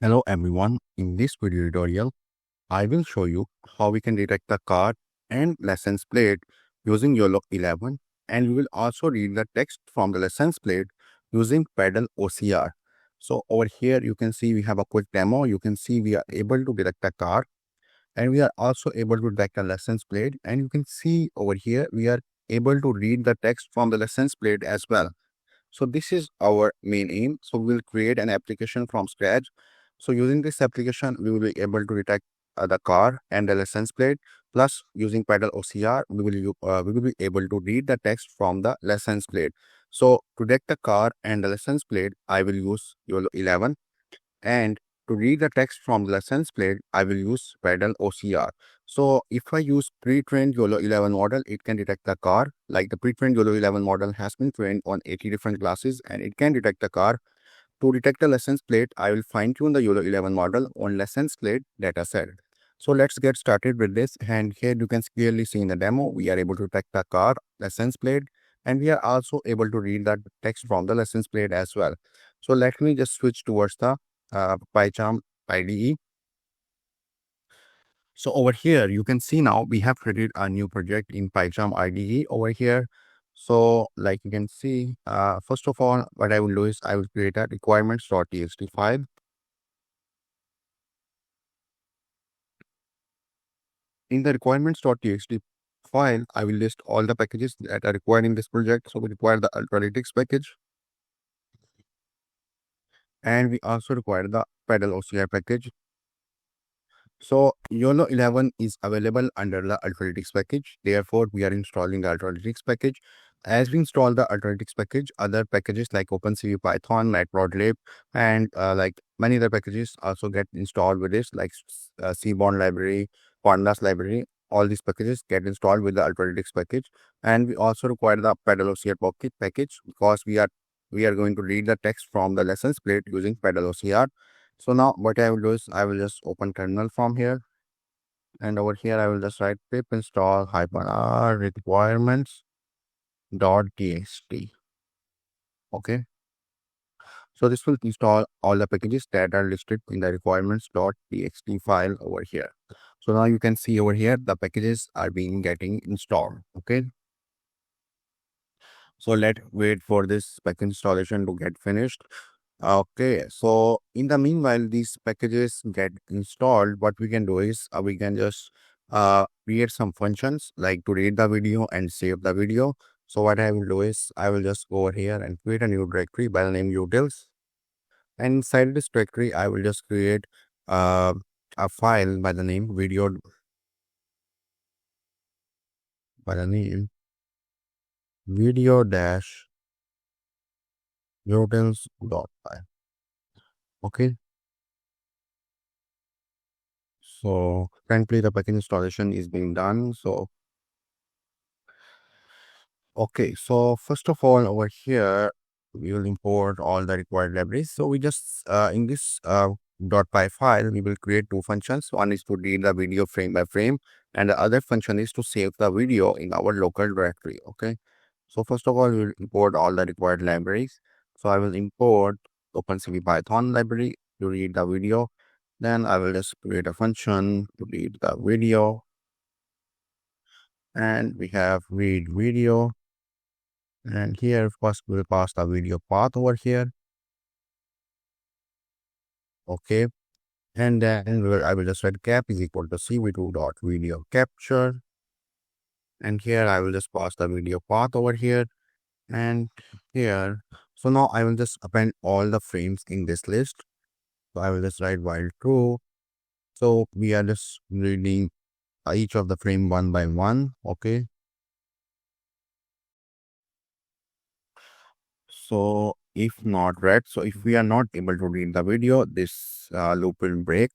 Hello everyone, in this video tutorial, I will show you how we can detect the card and lessons plate using YOLO11, and we will also read the text from the lessons plate using PaddleOCR. So over here you can see we have a quick demo. You can see we are able to detect the card and we are also able to detect the lessons plate, and you can see over here we are able to read the text from the lessons plate as well. So this is our main aim. So we'll create an application from scratch. So using this application, we will be able to detect the car and the license plate. Plus, using PaddleOCR, we will be able to read the text from the license plate. So to detect the car and the license plate, I will use YOLO11, and to read the text from the license plate, I will use PaddleOCR. So if I use pre-trained YOLO11 model, it can detect the car. Like the pre-trained YOLO11 model has been trained on 80 different classes and it can detect the car. To detect the license plate, I will fine-tune the YOLO11 model on license plate dataset. So let's get started with this. And here you can clearly see in the demo, we are able to detect the car, license plate, and we are also able to read the text from the license plate as well. So let me just switch towards the PyCharm IDE. So over here, you can see now we have created a new project in PyCharm IDE over here. So like you can see, first of all, what I will do is I will create a requirements.txt file. In the requirements.txt file, I will list all the packages that are required in this project. So we require the Ultralytics package, and we also require the PaddleOCR package. So YOLO11 is available under the Ultralytics package. Therefore, we are installing the Ultralytics package. As we install the Ultralytics package, other packages like OpenCV, Python, Matplotlib, and like many other packages also get installed with this, like Seaborn library, Pandas library. All these packages get installed with the Ultralytics package, and we also require the PaddleOCR package because we are going to read the text from the lessons plate using PaddleOCR. So now what I will do is I will just open terminal from here, and over here I will just write pip install -r requirements dot txt. Okay. So this will install all the packages that are listed in the requirements.txt file over here. So now you can see over here the packages are getting installed. Okay. So let's wait for this package installation to get finished. Okay, so in the meanwhile, these packages get installed. What we can do is we can just create some functions like to read the video and save the video. So what I will do is I will just go over here and create a new directory by the name utils. And inside this directory, I will just create a file by the name video dash utils.py. Okay. So currently the package installation is being done. So okay, so first of all over here we will import all the required libraries. So we just in this .py file we will create two functions. One is to read the video frame by frame, and the other function is to save the video in our local directory. Okay, so first of all we will import all the required libraries. So I will import OpenCV Python library to read the video. Then I will just create a function to read the video, and we have read video, and here first we'll pass the video path over here. Okay, and then I will just write cap is equal to cv2 dot video capture, and here I will just pass the video path over here and here. So now I will just append all the frames in this list. So I will just write while true. So we are just reading each of the frame one by one. Okay, so if not read, so if we are not able to read the video, this loop will break,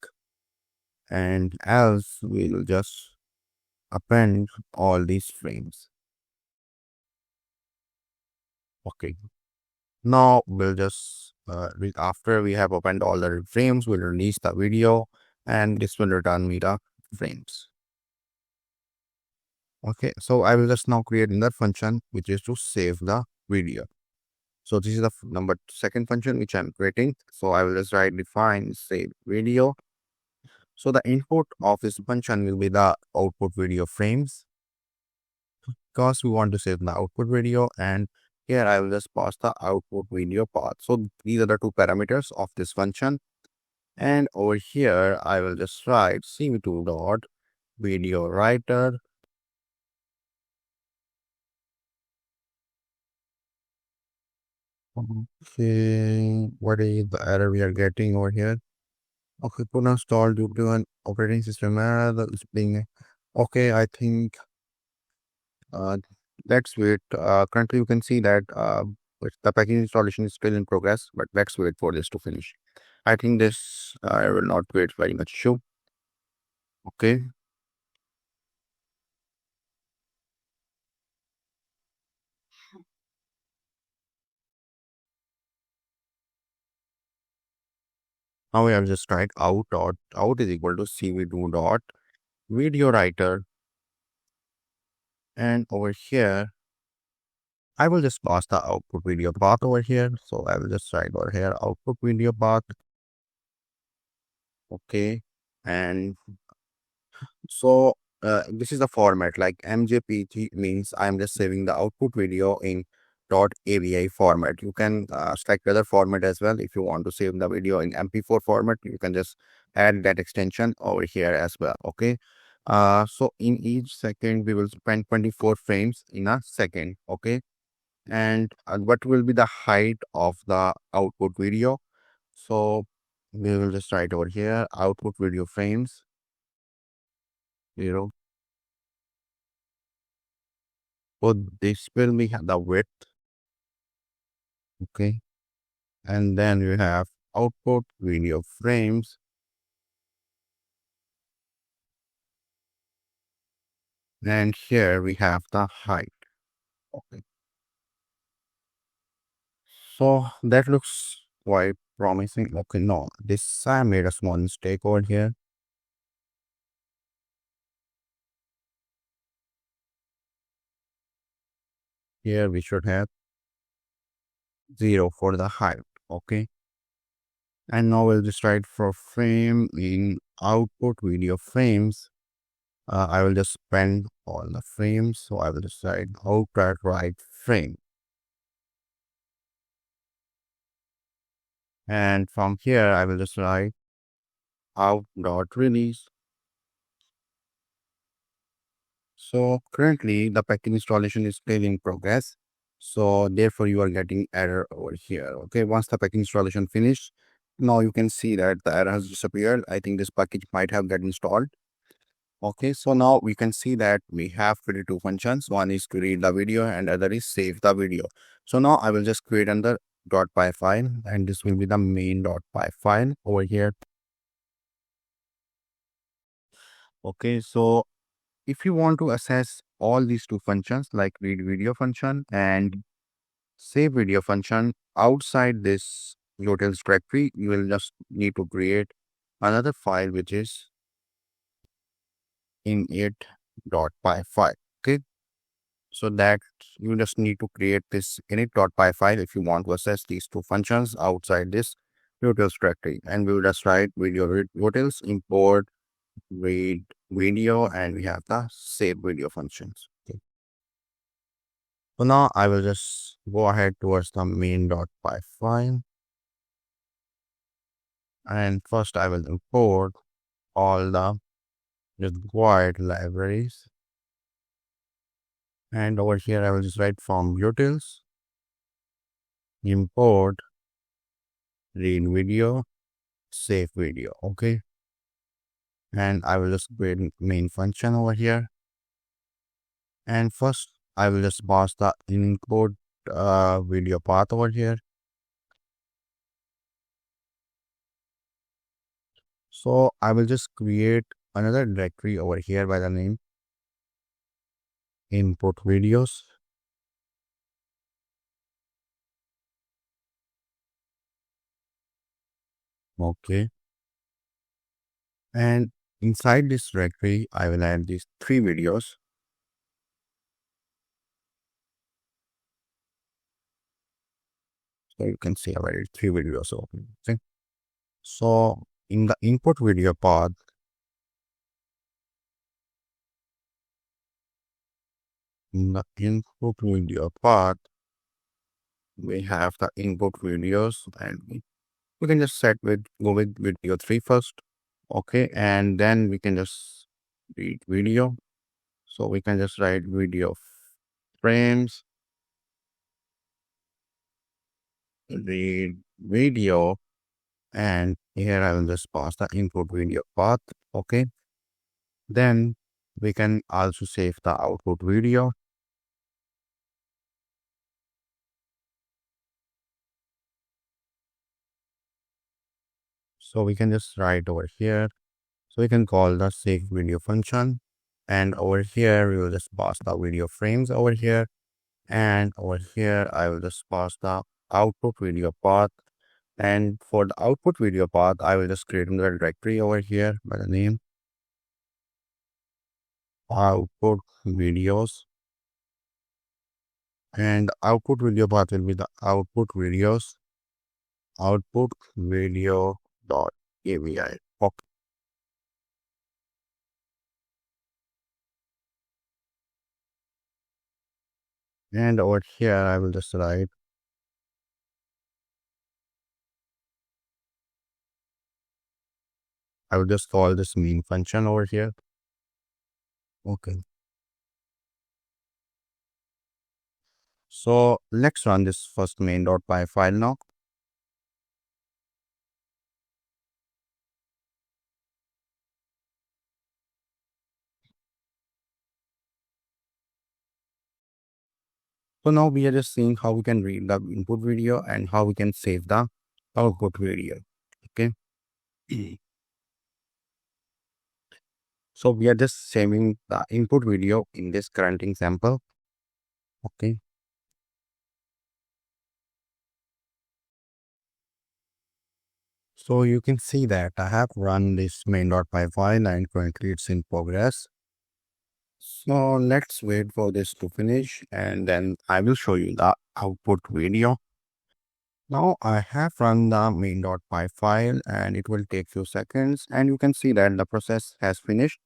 and else we'll just append all these frames. Okay, now we'll just after we have append all the frames, we'll release the video, and this will return me the frames. Okay, so I will just now create another function which is to save the video. So this is the second function which I'm creating. So I will just write define save video. So the input of this function will be the output video frames because we want to save the output video, and here I will just pass the output video path. So these are the two parameters of this function, and over here I will just write cv2 dot video writer. Okay, what is the error we are getting over here? Okay, Puna stalled due to an operating system error. The displaying. Okay, I think uh, let's wait. Currently, you can see that the package installation is still in progress, but let's wait for this to finish. I think this I will not wait very much. Sure. Okay. Now we have just write out is equal to cv2 dot video writer, and over here I will just pass the output video path over here. So I will just write over here output video path. Okay. And so this is the format, like MJPG means I'm just saving the output video in .avi format. You can select other format as well. If you want to save the video in MP4 format, you can just add that extension over here as well. Okay. So in each second, we will spend 24 frames in a second. Okay. And what will be the height of the output video? So we will just write over here output video frames 0. So this will be the width. Okay. And then you have output video frames. And here we have the height. Okay. So that looks quite promising. Okay, no, this I made a small mistake over here. Here we should have 0 for the height. Okay. And now we'll just write for frame in output video frames. I will just spend all the frames. So I will just write output right frame. And from here, I will just write out.release. So currently the package installation is still in progress. So therefore you are getting error over here. Okay, once the package installation finished, now you can see that the error has disappeared. I think this package might have got installed. Okay, so now we can see that we have created two functions. One is to read the video and other is save the video. So now I will just create another .py file, and this will be the main.py file over here. Okay, so if you want to access all these two functions like read video function and save video function outside this utils directory, you will just need to create another file which is init.py file. Okay, so that you just need to create this init.py file if you want to access these two functions outside this utils directory, and we will just write video utils import read video, and we have the save video functions. Okay. So now I will just go ahead towards the main.py file, and first I will import all the required libraries, and over here I will just write from utils import read video save video. Okay, and I will just create main function over here, and first I will just pass the input video path over here. So I will just create another directory over here by the name input videos. Okay. And inside this directory, I will add these 3 videos. So you can see already 3 videos open. Okay. So in the input video path, we have the input videos, and we can just go with video 3 first. Okay, and then we can just read video. So we can just write video frames, read video, and here I will just pass the input video path. Okay, then we can also save the output video. So we can just write over here. So we can call the save video function, and over here we will just pass the video frames over here, and over here I will just pass the output video path. And for the output video path, I will just create another directory over here by the name output videos, and output video path will be the output videos output video dot avi. Okay. And over here I will just write, I will just call this main function over here. Okay. So let's run this first main.py file now. So now we are just seeing how we can read the input video and how we can save the output video. Okay. So we are just saving the input video in this current example. Okay. So you can see that I have run this main.py file and currently it's in progress. So let's wait for this to finish and then I will show you the output video. Now I have run the main.py file and it will take few seconds, and you can see that the process has finished,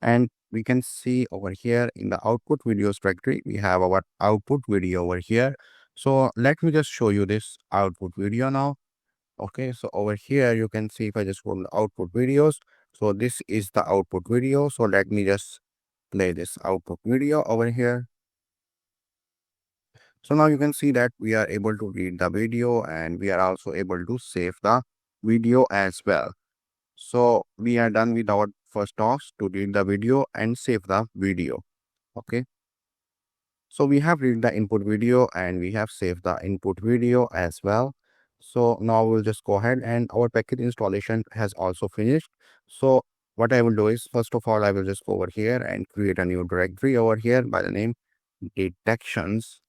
and we can see over here in the output videos directory we have our output video over here. So let me just show you this output video now. Okay, so over here you can see, if I just go to the output videos, so this is the output video. So let me just play this output video over here. So now you can see that we are able to read the video and we are also able to save the video as well. So we are done with our first task to read the video and save the video. Okay. So we have read the input video and we have saved the input video as well. So now we'll just go ahead, and our package installation has also finished. So what I will do is, first of all, I will just go over here and create a new directory over here by the name detections.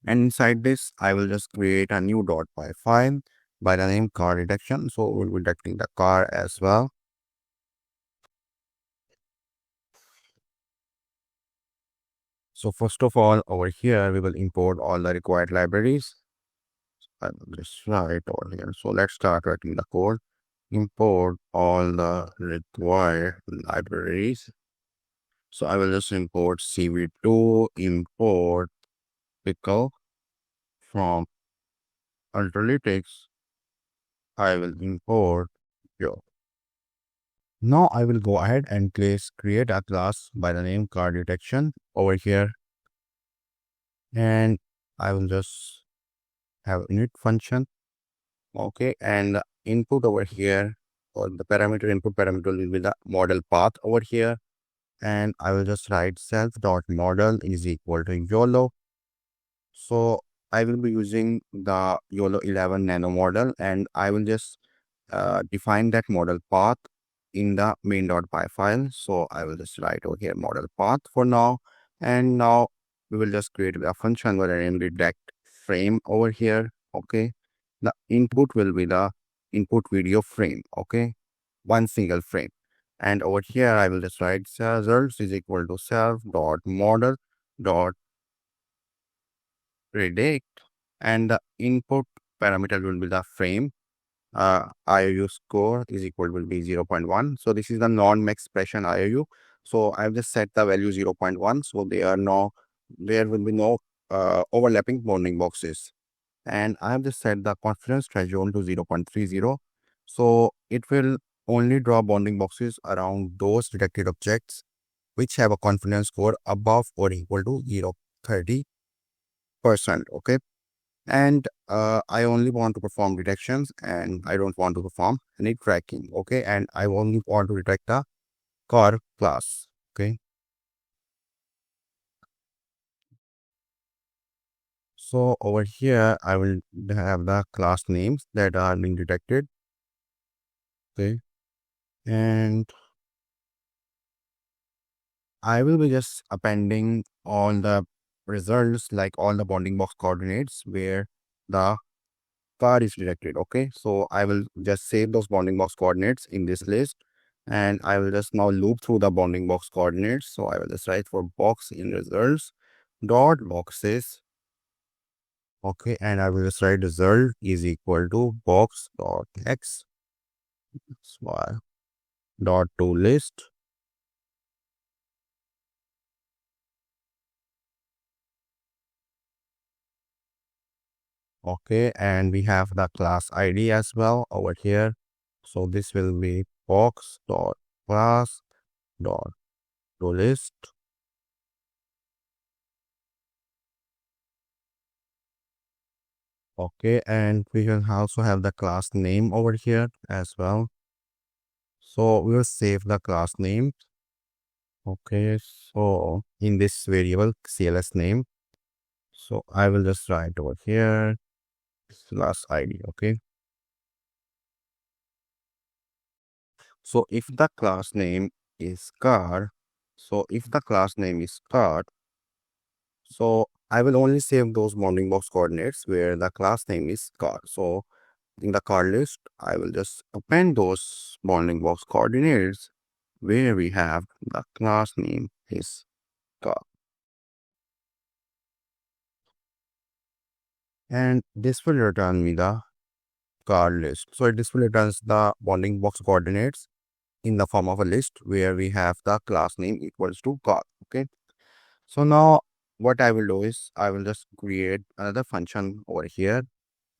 And inside this, I will just create a new .py file by the name car detection. So we'll be detecting the car as well. So first of all, over here, we will import all the required libraries. I will just write over here. So let's start writing the code. Import all the required libraries. So I will just import CV2, import pickle from Ultralytics. I will import Yo. Now I will go ahead and create a class by the name car detection over here, and I will just have init function. Okay, and the input over here, or the parameter input parameter, will be the model path over here, and I will just write self.model is equal to YOLO. So I will be using the YOLO11 nano model, and I will just define that model path in the main.py file. So I will just write over here model path for now, and now we will just create a function where I am detect frame over here. Okay, the input will be the input video frame. Okay, one single frame, and over here I will just write results is equal to self dot model dot predict, and the input parameter will be the frame. IOU score is equal will be 0.1. So this is the non-max expression IOU. So I've just set the value 0.1. So there will be no overlapping bounding boxes. And I have just set the confidence threshold to 0.30. So it will only draw bounding boxes around those detected objects which have a confidence score above or equal to 0.30%. Okay. And I only want to perform detections and I don't want to perform any tracking. Okay. And I only want to detect the car class. Okay. So over here, I will have the class names that are being detected. Okay. And I will be just appending all the results, like all the bounding box coordinates where the car is detected. Okay. So I will just save those bounding box coordinates in this list. And I will just now loop through the bounding box coordinates. So I will just write for box in results dot boxes. Okay. And I will just write result is equal to box dot x y dot to list. Okay, and we have the class ID as well over here. So this will be box dot class dot to list. Okay, and we can also have the class name over here as well. So we will save the class name. Okay, so in this variable CLS name, so I will just write over here class ID. Okay, so if the class name is car, so if the class name is car, so I will only save those bounding box coordinates where the class name is car. So in the car list, I will just append those bounding box coordinates where we have the class name is car. And this will return me the car list. So this will return the bounding box coordinates in the form of a list where we have the class name equals to car. Okay. So now what I will do is I will just create another function over here,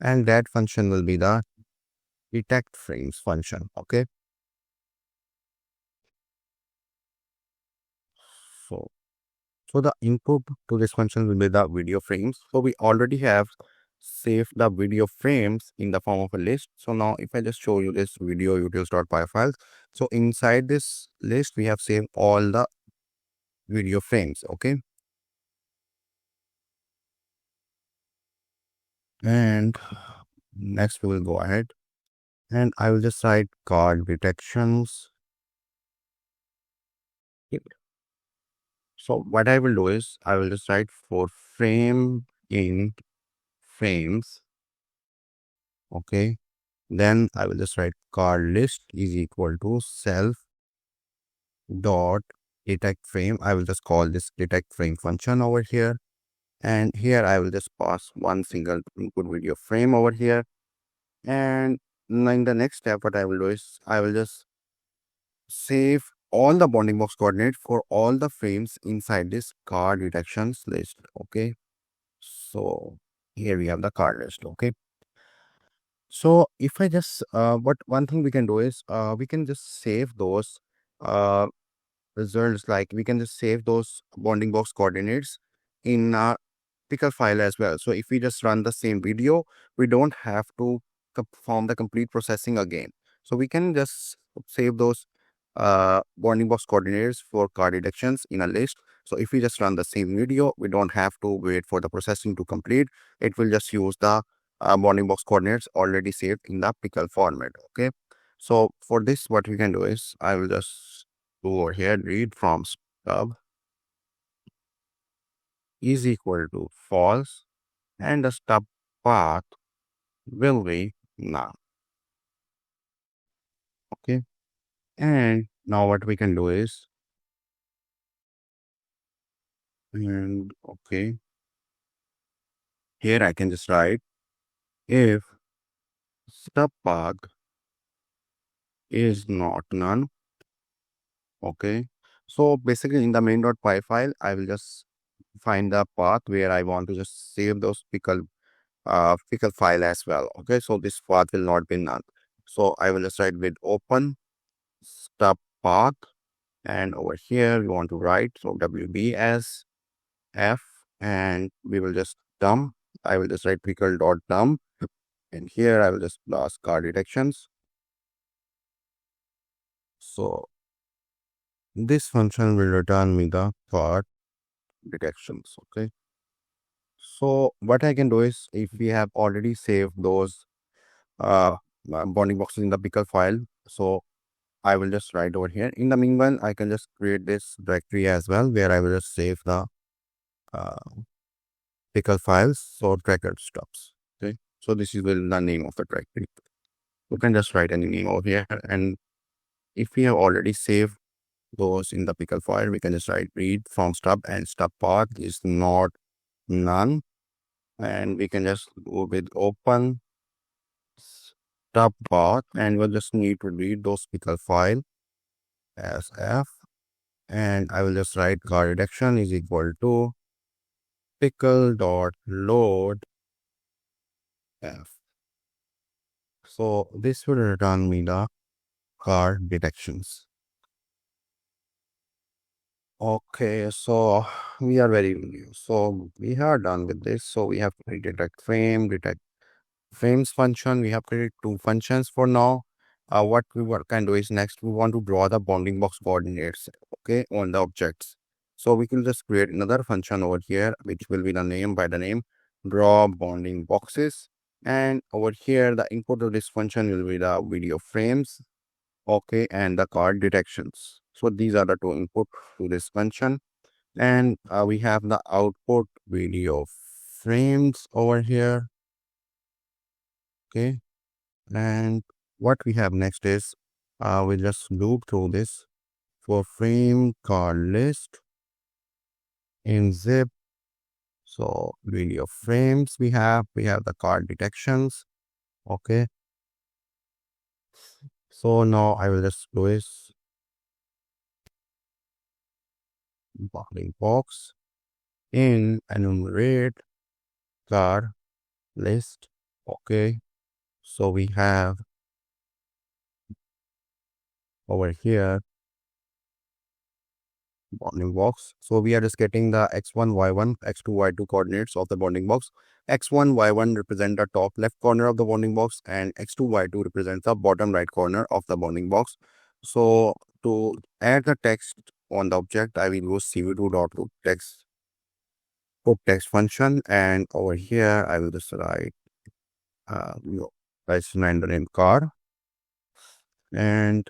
and that function will be the detect frames function. Okay. So, so the input to this function will be the video frames. So we already have saved the video frames in the form of a list. So now if I just show you this video utils.py files, so inside this list, we have saved all the video frames. Okay. And next we will go ahead and I will just write card detections. So what I will do is I will just write for frame in frames. Okay. Then I will just write card list is equal to self dot detect frame. I will just call this detect frame function over here. And here I will just pass one single input video frame over here. And in the next step, what I will do is I will just save all the bounding box coordinate for all the frames inside this card detections list. Okay. So here we have the card list. Okay. So if I just what one thing we can do is we can just save those uh results, like we can just save those bounding box coordinates in a pickle file as well. So if we just run the same video, we don't have to perform the complete processing again. So we can just save those bounding box coordinates for card detections in a list. So if we just run the same video, we don't have to wait for the processing to complete. It will just use the bounding box coordinates already saved in the pickle format. Okay. So for this, what we can do is I will just go over here, read from stub is equal to false, and the stub path will be none. Okay. And now what we can do is, and okay, Here I can just write if stub path is not none. Okay. So basically in the main.py file, I will just find the path where I want to just save those pickle file as well. Okay. So this path will not be none. So I will just write with open stub path, and over here we want to write so wbs f, and we will just dump. I will just write pickle dot dump, and here I will just pass car detections. So this function will return me the car detections. Okay. So what I can do is, if we have already saved those uh bounding boxes in the pickle file, so I will just write over here. In the meanwhile, I can just create this directory as well, where I will just save the uh, pickle files, so tracker stubs. Okay. So this is the name of the directory. You can just write any name over here. And if we have already saved those in the pickle file, we can just write read from stub, and stub path is not none. And we can just go with open stub path, and we'll just need to read those pickle file as f. And I will just write car reduction is equal to pickle dot load f. So this will return me the car detections. Okay, so we are very new. So we are done with this. So we have to detect detect frames function. We have created two functions for now. What we can do is, next we want to draw the bounding box coordinates, okay, on the objects. So we can just create another function over here, which will be the name by the name draw bounding boxes. And over here, the input of this function will be the video frames, okay, and the card detections. So these are the two input to this function. And we have the output video frames over here, okay. And what we have next is, we just loop through this for frame card list in zip. So video frames we have the card detections, okay. So now I will just do this bounding box in enumerate card list, okay. So we have over here bounding box. So we are just getting the x1, y1, x2, y2 coordinates of the bounding box. x1, y1 represent the top left corner of the bounding box, and x2, y2 represents the bottom right corner of the bounding box. So to add the text on the object, I will use cv2.text put text function, and over here I will just write let's render in car, and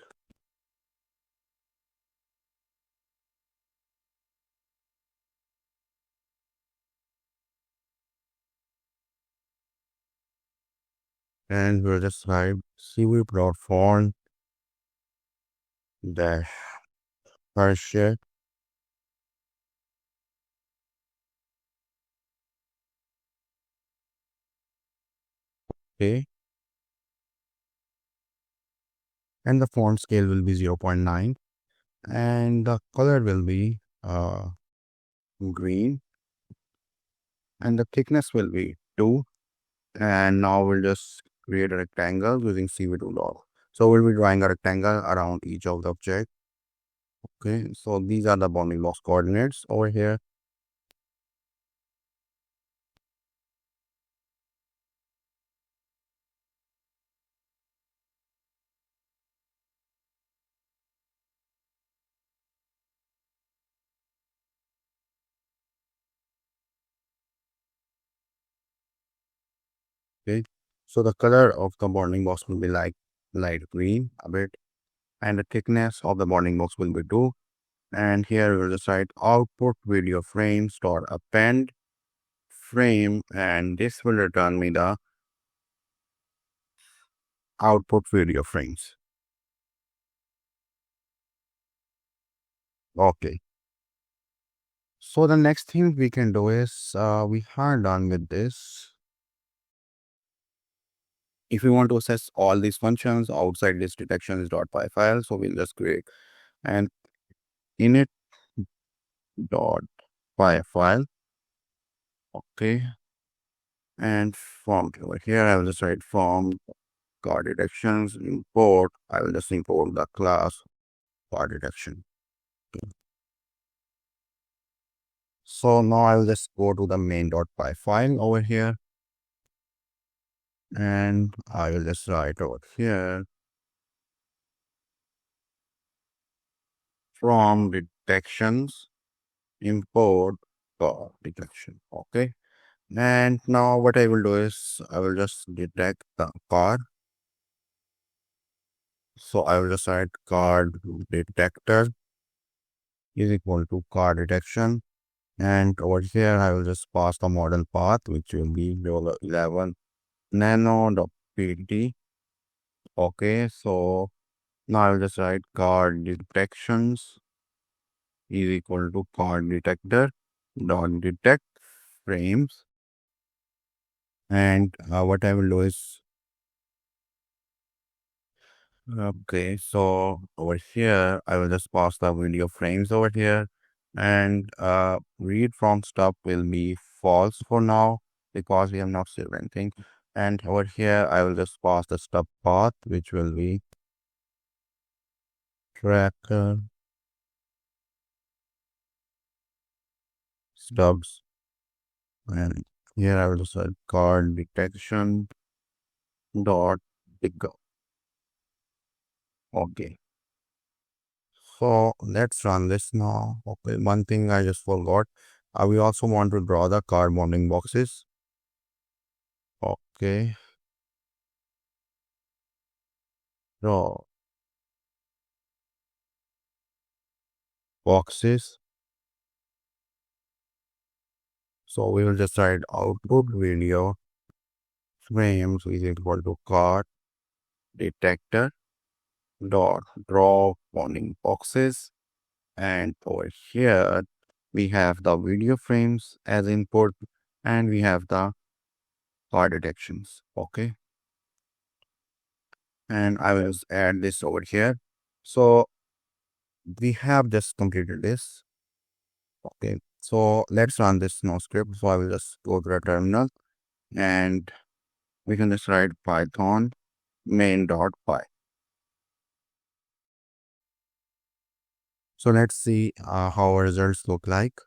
we'll just write cv.font dash Persia, okay, and the font scale will be 0.9, and the color will be green, and the thickness will be 2. And now we'll just create a rectangle using cv2 log. So we'll be drawing a rectangle around each of the object, okay. So these are the bounding box coordinates over here. Okay, so the color of the bounding box will be like light green a bit, and the thickness of the bounding box will be 2. And here we'll just write output video frames dot append frame, and this will return me the output video frames. Okay, So the next thing we can do is we are done with this. If we want to access all these functions outside this detections.py file, so we'll just create an init.py file. Okay. And from over here, I will just write from card detections import. I will just import the class card detection. So now I will just go to the main.py file over here. And I will just write over here from detections import card detection. Okay. And now what I will do is I will just detect the card. So I will just write card detector is equal to card detection. And over here, I will just pass the model path, which will be YOLO11 nano.pd. Okay, so now I will just write card detections is equal to card detector dot detect frames. And what I will do is, okay, so over here, I will just pass the video frames over here. And read from stub will be false for now because we have not saved anything. And over here, I will just pass the stub path, which will be tracker stubs. And here I will just add card detection dot pick up. Okay. So let's run this now. Okay, one thing I just forgot. We also want to draw the card bounding boxes. Okay. Draw boxes. So we will just write output video frames is equal to card detector dot draw bounding boxes. And over here we have the video frames as input and we have the card detections. Okay. And I will just add this over here. So we have just completed this. Okay. So let's run this no script. So I will just go to the terminal and we can just write python main.py. So let's see how our results look like.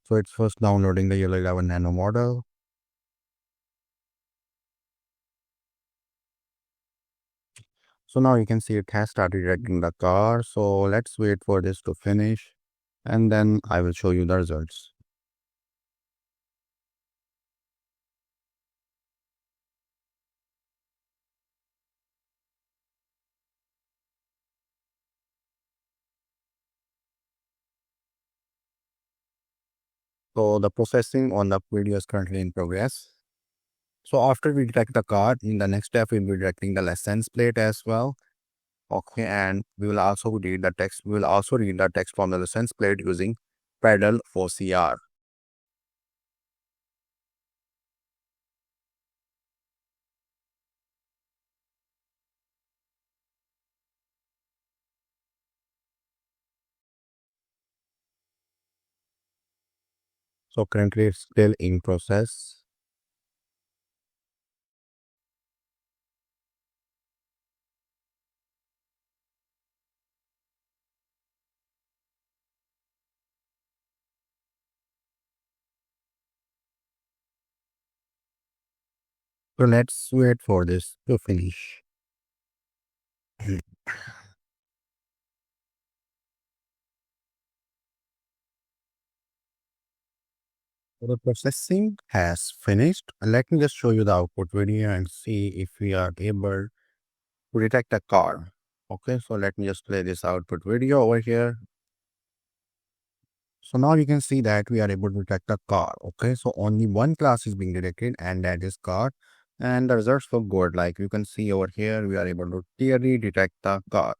So it's first downloading the YOLO11 nano model. So now you can see it has started detecting the car. So let's wait for this to finish and then I will show you the results. So the processing on the video is currently in progress. So after we detect the car, in the next step, we'll be detecting the license plate as well. Okay, and we will also read the text. We will also read the text from the license plate using PaddleOCR. So currently it's still in process. So let's wait for this to finish. The processing has finished. Let me just show you the output video and see if we are able to detect a car. Okay, so let me just play this output video over here. So now you can see that we are able to detect a car. Okay, so only one class is being detected and that is car. And the results look good. Like you can see over here, we are able to clearly detect the car.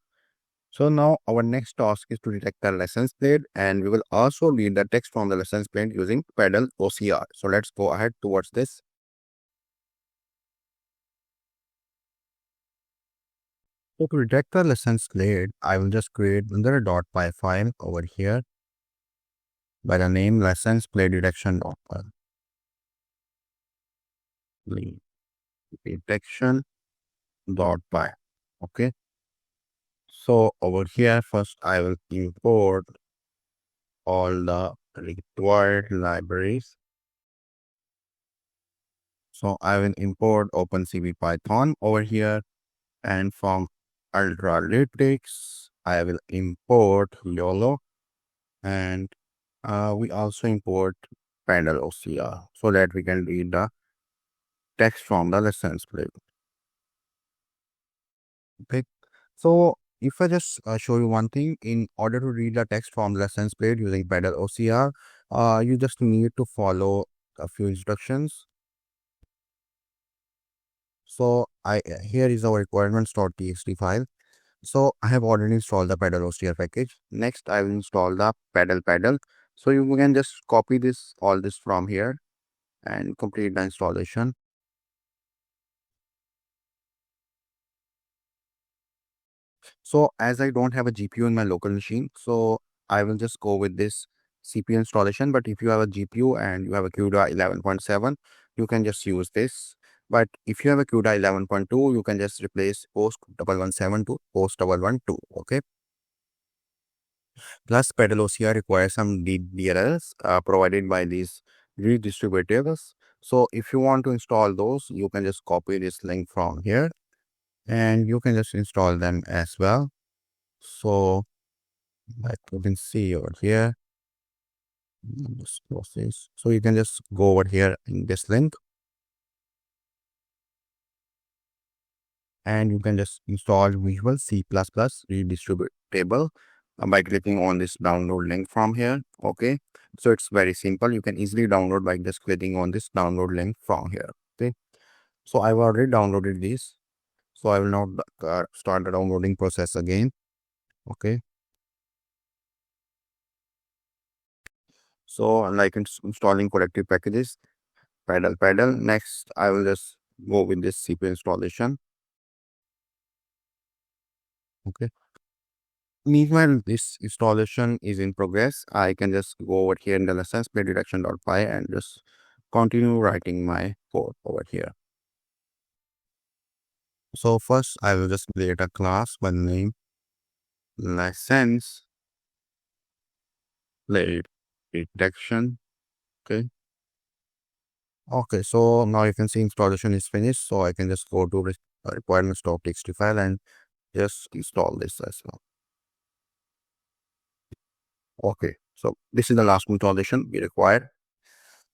So now our next task is to detect the license plate, and we will also read the text from the license plate using PaddleOCR. So let's go ahead towards this. So to detect the license plate, I will just create another .py file over here by the name license plate detection.py. Detection.py. Okay. So over here, first I will import all the required libraries. So I will import OpenCV Python over here, and from Ultralytics, I will import YOLO, and we also import PaddleOCR so that we can read the text from the license plate. Okay. So if I just show you one thing, in order to read the text from the license plate using PaddleOCR, you just need to follow a few instructions. So here is our requirements.txt file. So I have already installed the PaddleOCR package. Next, I will install the Paddle. So you can just copy all this from here and complete the installation. So as I don't have a GPU in my local machine, so I will just go with this CPU installation. But if you have a GPU and you have a CUDA 11.7, you can just use this. But if you have a CUDA 11.2, you can just replace post 1117 to post 112. Okay. Plus, PaddleOCR requires some DLLs provided by these redistributives. So if you want to install those, you can just copy this link from here and you can just install them as well. So like you can see over here, this process. So you can just go over here in this link and you can just install Visual C++ redistributable by clicking on this download link from here. Okay, so it's very simple. You can easily download by just clicking on this download link from here. Okay, so I've already downloaded this, so I will now start the downloading process again. Okay, so like installing collective packages, paddle. Next, I will just go with this CPU installation. Okay. Meanwhile, this installation is in progress. I can just go over here in the license plate detection.py and just continue writing my code over here. So first, I will just create a class by the name license plate detection. Okay. Okay. So now you can see installation is finished. So I can just go to requirements.txt file and just install this as well. Okay. So this is the last installation we require.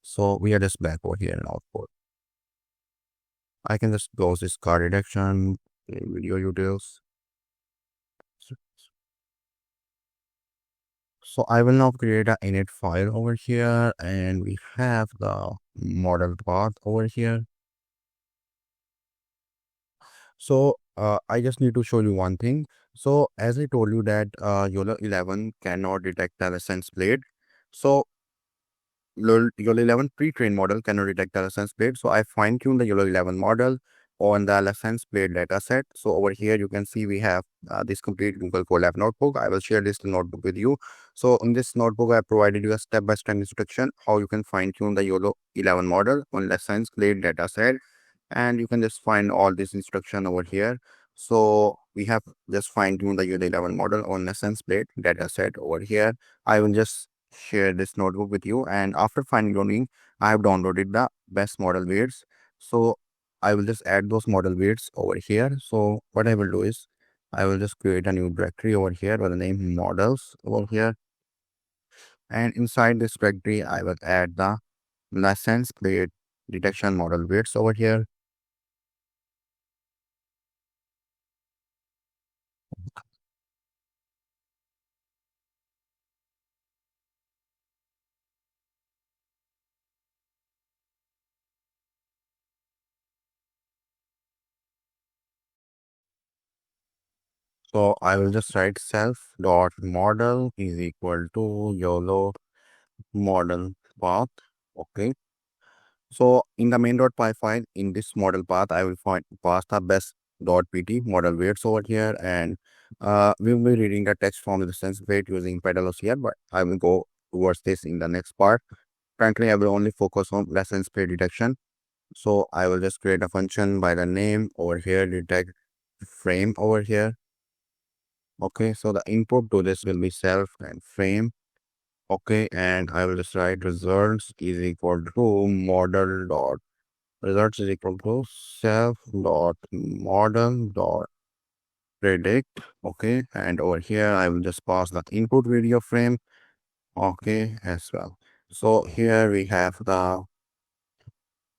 So we are just back over here in output. I can just close this card detection, video utils. So I will now create an init file over here and we have the model path over here. So I just need to show you one thing. So as I told you that YOLO11 cannot detect the license plate. So YOLO11 pre-trained model cannot detect the license plate. So I fine-tuned the YOLO11 model on the license plate dataset. So over here, you can see we have this complete Google Colab notebook. I will share this notebook with you. So in this notebook, I provided you a step-by-step instruction how you can fine-tune the YOLO11 model on license plate dataset. And you can just find all this instruction over here. So we have just fine-tuned the YOLO11 model on license plate dataset over here. I will just share this notebook with you, and after fine tuning I have downloaded the best model weights. So I will just add those model weights over here. So what I will do is I will just create a new directory over here by the name models over here, and inside this directory I will add the license plate detection model weights over here. So I will just write self dot model is equal to YOLO model path. Okay. So in the main.py file, in this model path, I will pass the best.pt model weights over here, and we will be reading the text from the distance weight using PaddleOCR, but I will go towards this in the next part. Currently, I will only focus on license plate detection. So I will just create a function by the name over here, detect frame over here. Okay, so the input to this will be self and frame. Okay, and I will just write results is equal to model dot results is equal to self dot model dot predict. Okay, and over here I will just pass the input video frame. Okay, as well. So here we have the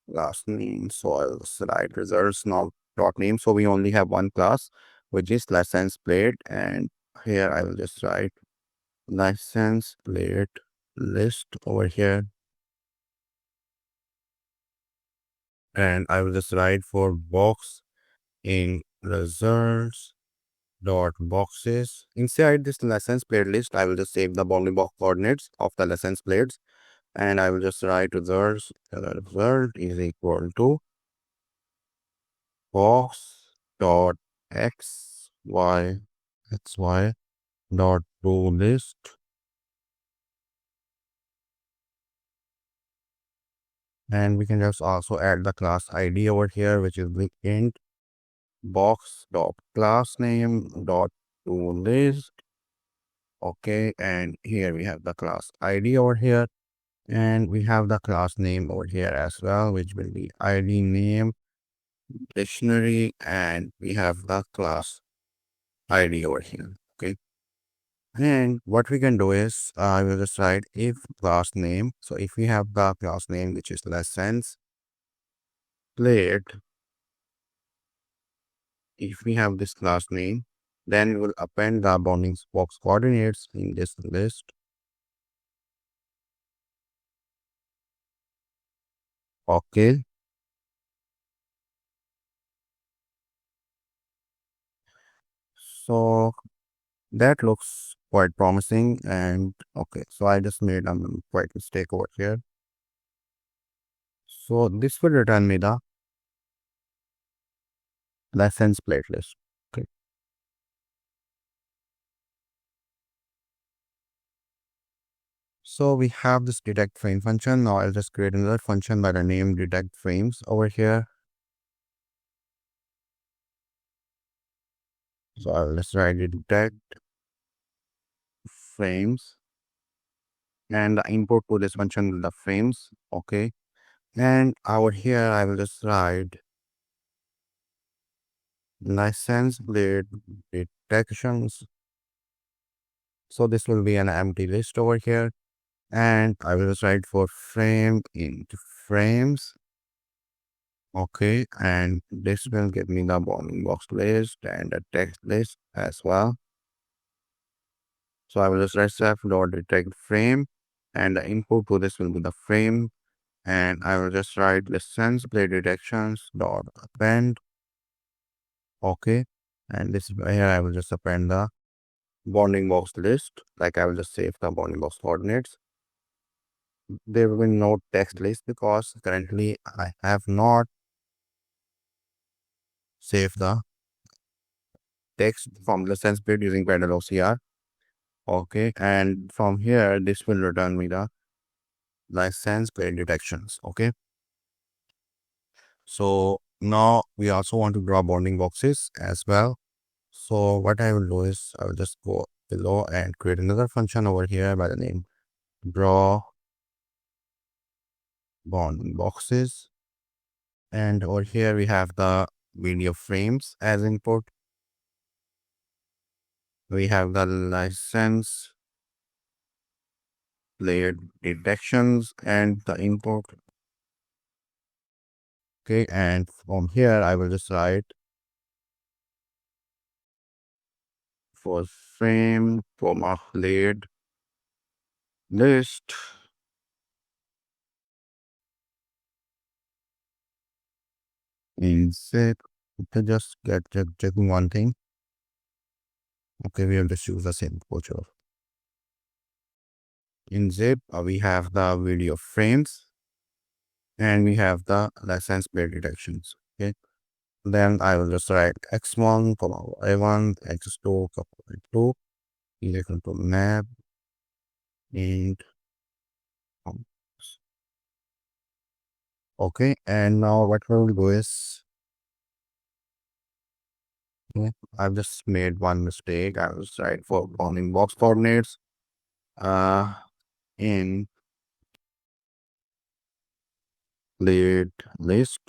last name. So I'll just write results now dot name. So we only have one class, which is license plate, and here I will just write license plate list over here, and I will just write for box in results dot boxes. Inside this license plate list, I will just save the bounding box coordinates of the license plates, and I will just write results. The result is equal to box dot xy dot to list, and we can just also add the class ID over here, which is the int box dot class name dot to list. Okay, and here we have the class ID over here, and we have the class name over here as well, which will be ID name dictionary, and we have the class ID over here. Okay, and what we can do is I will just write if class name. So if we have the class name, which is license plate, if we have this class name, then we will append the bounding box coordinates in this list. Okay, so that looks quite promising, and okay, so I just made a quite mistake over here. So this will return me the license plate list. Okay, so we have this detect frame function. Now I'll just create another function by the name detect frames over here. So I'll just write detect frames, and the input to this function will be the frames. Okay, and over here I will just write license plate detections. So this will be an empty list over here, and I will just write for frame into frames. Okay, and this will give me the bounding box list and a text list as well. So I will just write self dot detect frame, and the input to this will be the frame, and I will just write license plate detections dot append. Okay, and this here I will just append the bounding box list. Like I will just save the bounding box coordinates. There will be no text list because currently I have not saved the text from the license plate using PaddleOCR. Okay, and from here this will return me the license plate detections. Okay, so now we also want to draw bounding boxes as well. So what I will do is I will just go below and create another function over here by the name draw bounding boxes, and over here we have the video frames as input. We have the license plate detections and the input. Okay, and from here I will just write for frame comma plate list inset. Okay, just checking one thing. Okay, we will just use the same picture. In zip, we have the video frames and we have the license plate detections. Okay, then I will just write x1, y1, x2, y2, equal to map and okay, and now what we will do is I've just made one mistake. I was right for bounding box coordinates in lead list.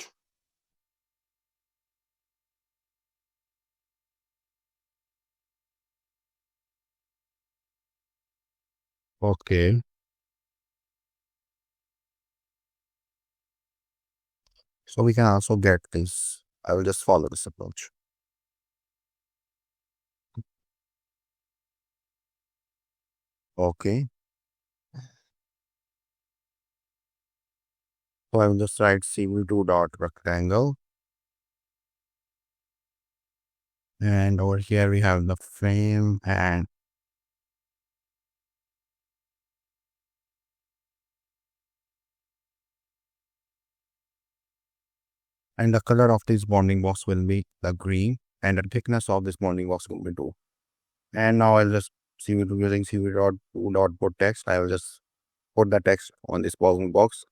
Okay, so we can also get this. I will just follow this approach. Okay, so I will just write cv2 dot rectangle, and over here we have the frame and the color of this bounding box will be the green, and the thickness of this bounding box will be 2. And now I'll just cv2 using cv2 dot put text. I will just put the text on this bounding box.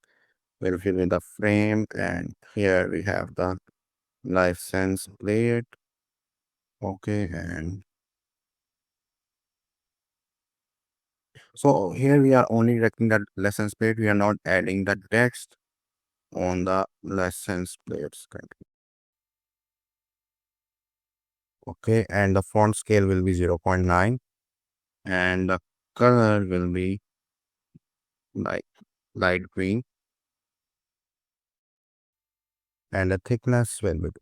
We'll fill in the frame, and here we have the license plate. Okay, and so here we are only directing the license plate. We are not adding the text on the license plates currently. Okay, and the font scale will be 0.9 and the color will be like light green and the thickness will be 2.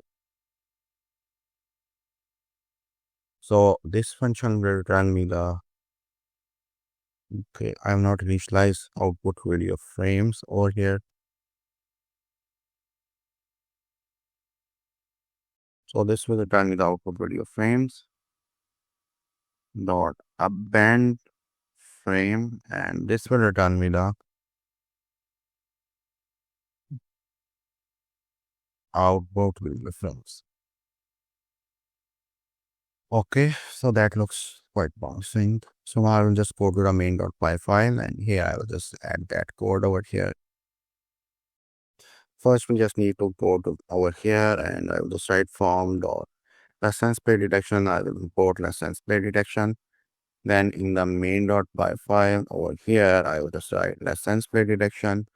So this function will return me the okay, I have not initialized output video frames over here. So this will return me the output video frames dot append frame, and this will return me the output video frames. Okay, so that looks quite promising. So now I will just go to the main.py file, and here I will just add that code over here. First, we just need to go to over here, and I will just write form dot license plate detection. I will import license plate detection. Then in the main.py file over here, I will just write license plate detection.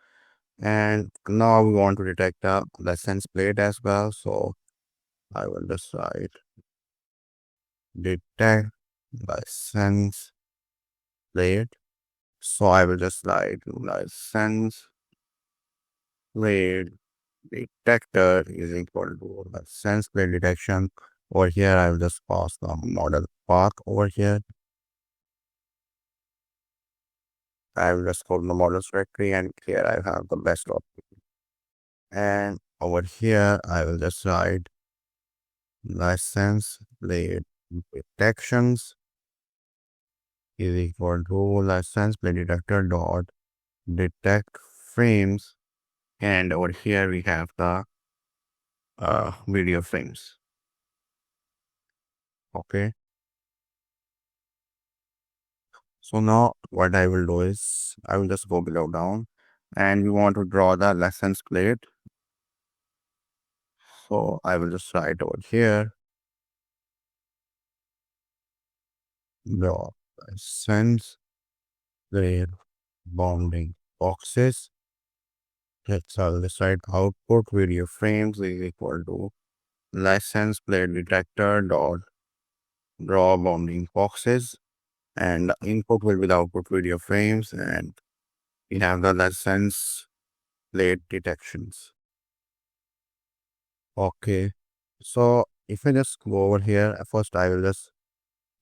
And now we want to detect the license plate as well. So I will just write detect license plate. So I will just write license plate detector is equal to license plate detection. Over here, I will just pass the model path over here. I will just go to the models directory, and here I have the best option. And over here, I will just write license plate detections is equal to license plate detector dot detect frames, and over here we have the video frames. Okay, so now what I will do is I will just go below down, and we want to draw the license plate. So I will just write over here draw license plate bounding boxes. Let's decide output video frames is equal to license plate detector dot draw bounding boxes, and the input will be the output video frames, and we have the license plate detections. Okay, so if I just go over here, first I will just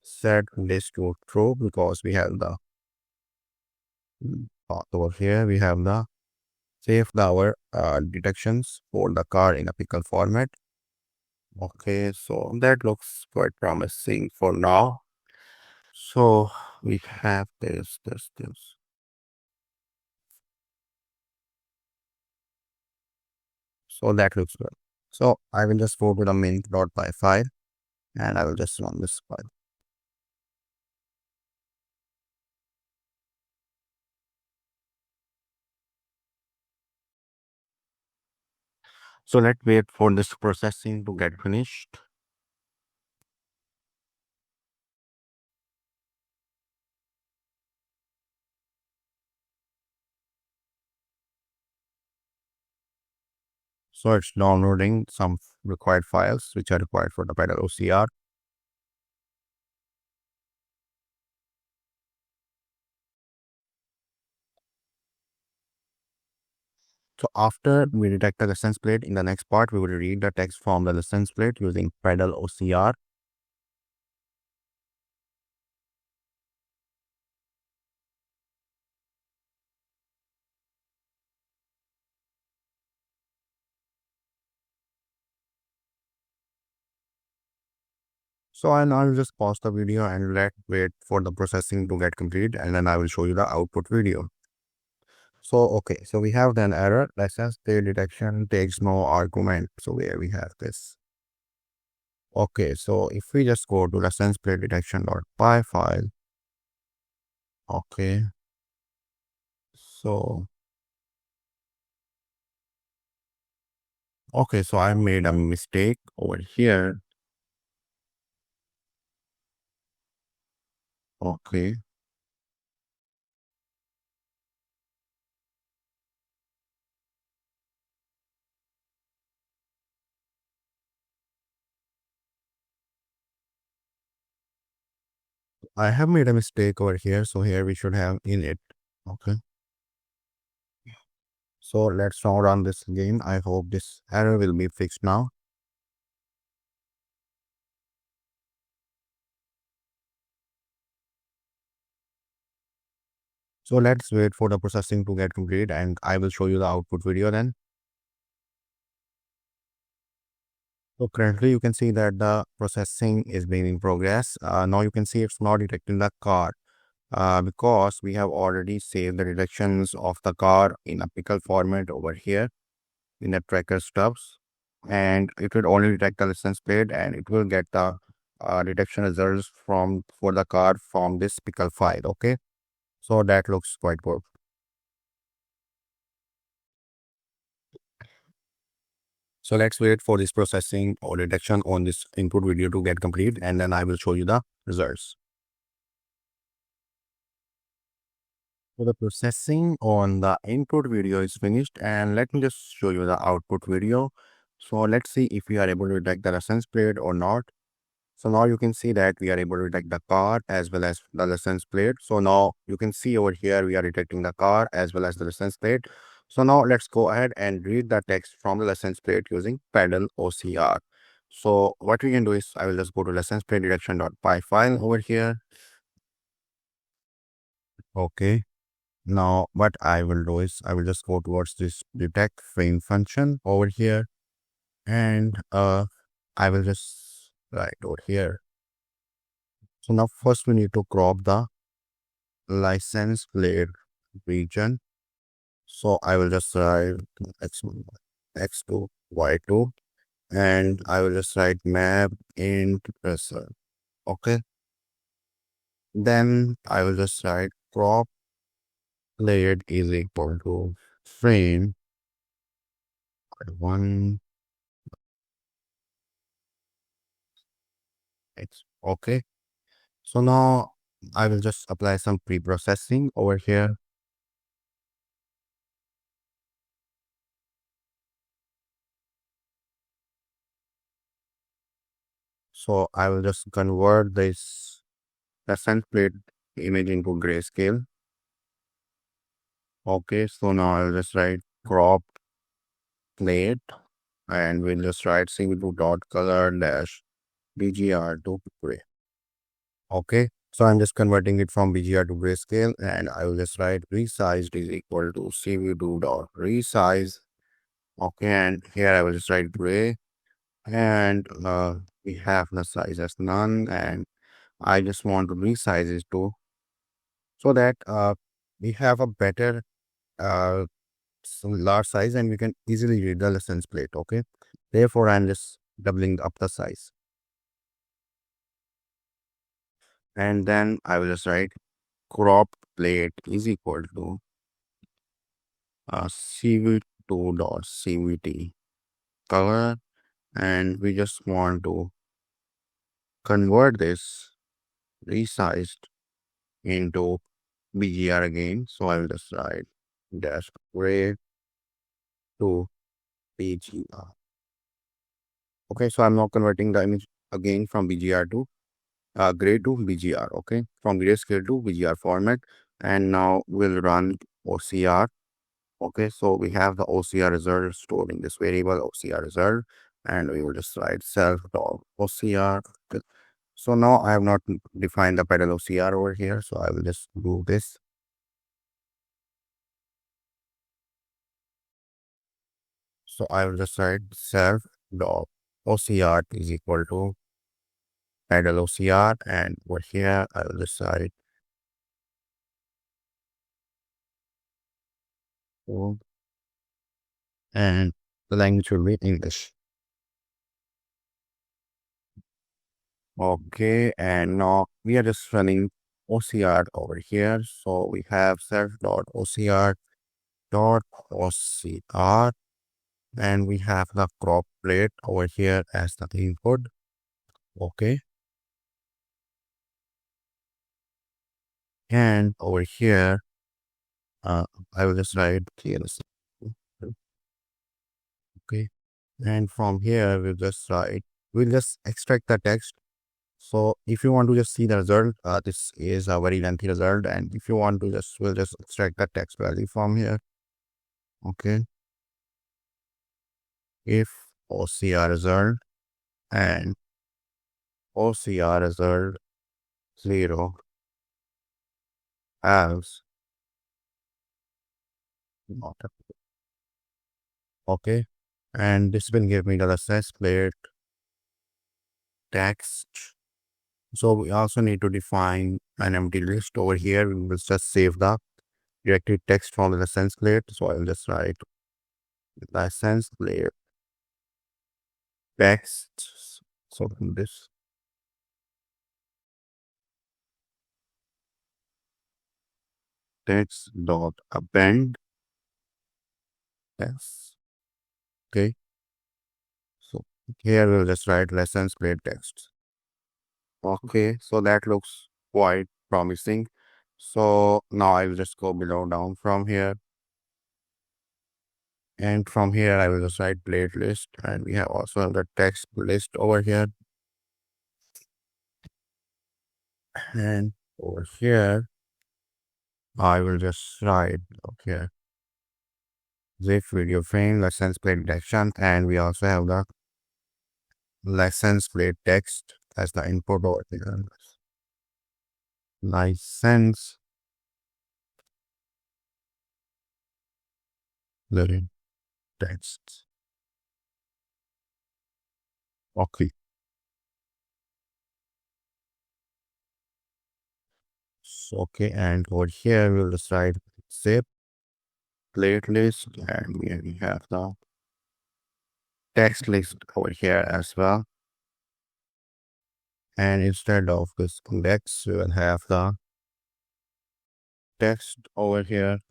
set this to true because we have the path over here. We have the save our detections for the car in a pickle format. Okay, so that looks quite promising for now. So we have this. So that looks good. So I will just go to the main.py file and I will just run this file. So let's wait for this processing to get finished. So it's downloading some required files which are required for the PaddleOCR. So after we detect the license plate, in the next part, we will read the text from the license plate using PaddleOCR. So I'll just pause the video and wait for the processing to get complete, and then I will show you the output video. So okay, so we have an error. License plate detection takes no argument. So here we have this. Okay, so if we just go to license plate detection.py file. Okay. So okay, so I made a mistake over here. Okay. I have made a mistake over here. So here we should have init. Okay. So let's now run this again. I hope this error will be fixed now. So let's wait for the processing to get complete and I will show you the output video then. So currently you can see that the processing is being in progress. Now you can see it's not detecting the car because we have already saved the detections of the car in a pickle format over here in the tracker stubs, and it will only detect the license plate and it will get the detection results for the car from this pickle file. Okay, so that looks quite good. So let's wait for this processing or detection on this input video to get complete, and then I will show you the results. So the processing on the input video is finished, and let me just show you the output video. So let's see if we are able to detect the license plate or not. So now you can see that we are able to detect the car as well as the license plate. So now you can see over here we are detecting the car as well as the license plate. So now let's go ahead and read the text from the license plate using PaddleOCR. So what we can do is I will just go to license plate detection.py file over here. Okay. Now what I will do is I will just go towards this detect frame function over here, and I will just write over here. So now first we need to crop the license plate region. So I will just write x1, x2, y2, and I will just write map int cursor. Okay. Then I will just write crop plate is equal to frame one x. Okay. So now I will just apply some pre-processing over here. So I will just convert this license plate image into grayscale. Okay, so now I'll just write crop plate and we'll just write cv2.color dash bgr to gray. Okay, so I'm just converting it from bgr to grayscale, and I will just write resized is equal to cv2.resize. Okay, and here I will just write gray, and we have the size as none, and I just want to resize it to so that we have a better uh, large size and we can easily read the license plate. Okay, therefore I'm just doubling up the size, and then I will just write crop plate is equal to cv2.cvt color, and we just want to convert this resized into BGR again. So I will just write dash gray to BGR. Okay, so I'm now converting the image again from BGR to gray to BGR. Okay, from grayscale to BGR format, and now we'll run OCR. Okay, so we have the OCR result stored in this variable OCR result, and we will just write self.ocr. So now I have not defined the PaddleOCR over here, so I will just do this. So I will just write self.ocr is equal to PaddleOCR, and over here I will just write and the language will be English. Okay, and now we are just running OCR over here. So we have self.ocr.ocr, and we have the crop plate over here as the input. Okay, and over here I will just write TLS. Okay, and from here we'll just extract the text. So if you want to just see the result, this is a very lengthy result, and if you want to we'll just extract the text value from here. Okay, if OCR result and OCR result 0 else not. Okay, and this will give me the license plate text. So we also need to define an empty list over here. We will just save the directed text from the license plate. So I will just write license plate text. So this text dot append. Yes. Okay. So here we'll just write license plate text. Okay, so that looks quite promising. So now I will just go below down from here. And from here I will just write plate list, and we have also the text list over here. And over here I will just write okay zip video frame license plate detection, and we also have the license plate text as the input over here. License plate text. Okay. So, okay, and over here we'll just write zip plate list, and we have the text list over here as well. And instead of this index, we will have the text over here.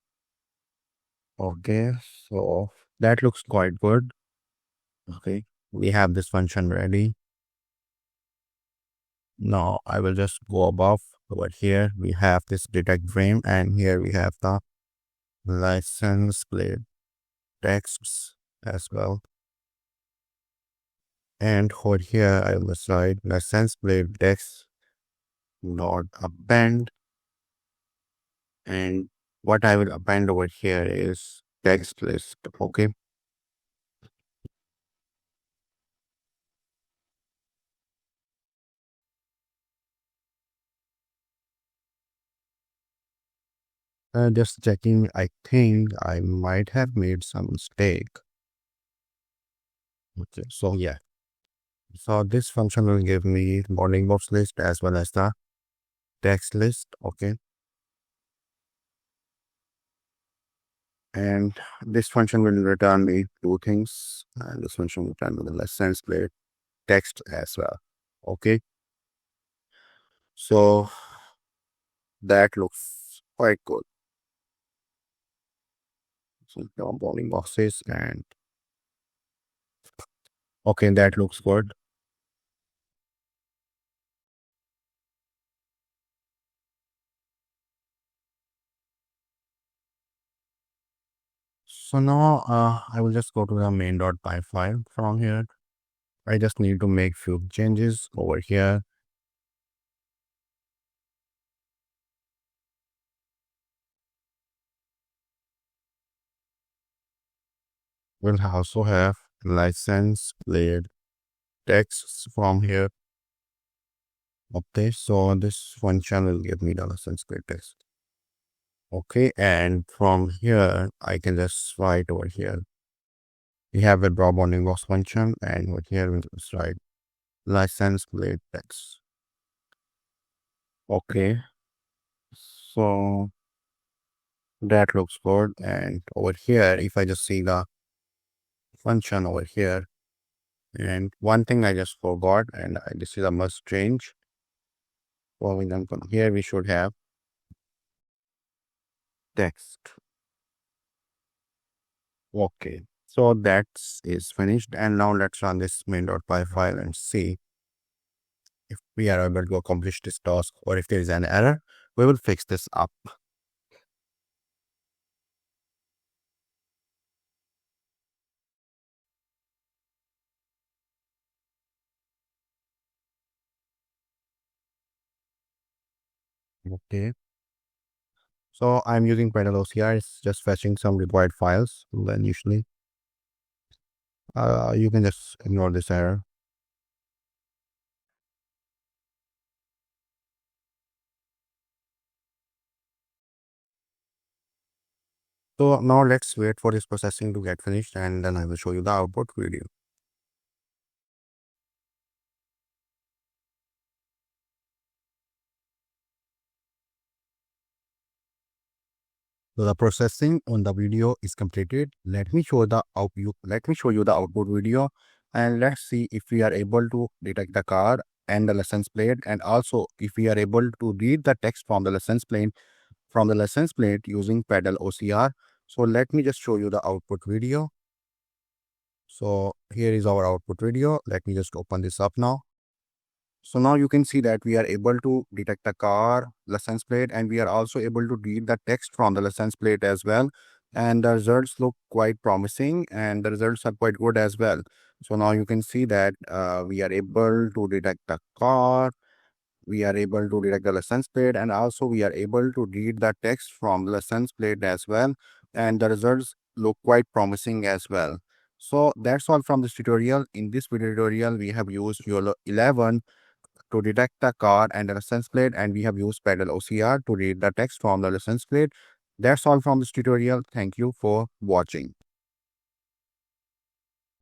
Okay, so that looks quite good. Okay, we have this function ready. Now I will just go above over here. We have this detect frame, and here we have the license plate texts as well. And over here I will write license plate text dot append, and what I will append over here is text list. Okay, just checking. I think I might have made some mistake. Okay, so yeah, so this function will give me bounding box list as well as the text list. Okay. And this function will return me two things, and this function will return me the license plate text as well. Okay. So that looks quite good. So compounding boxes and okay, that looks good. So now I will just go to the main.py file from here. I just need to make few changes over here. We'll also have license plate text from here. Okay, so this function will give me the license plate text. Okay, and from here I can just write over here. We have a draw bounding box function, and over here we'll just write license plate text. Okay, so that looks good. And over here, if I just see the function over here, and one thing I just forgot, and this is a must change. Well, here we should have text. Okay, so that is finished, and now let's run this main.py file and see if we are able to accomplish this task, or if there is an error. We will fix this up. Okay, so I'm using PaddleOCR. It's just fetching some required files. Then usually you can just ignore this error. So now let's wait for this processing to get finished, and then I will show you the output video. So the processing on the video is completed. Let me show you the output video, and let's see if we are able to detect the car and the license plate, and also if we are able to read the text from the license plate using PaddleOCR. So let me just show you the output video. So here is our output video. Let me just open this up now. So now you can see that we are able to detect the car, license plate, and we are also able to read the text from the license plate as well. And the results look quite promising, and the results are quite good as well. So now you can see that we are able to detect the car, we are able to detect the license plate, and also we are able to read the text from the license plate as well. And the results look quite promising as well. So that's all from this tutorial. In this video tutorial, we have used YOLO11 to detect the car and the license plate, and we have used PaddleOCR to read the text from the license plate. That's all from this tutorial. Thank you for watching.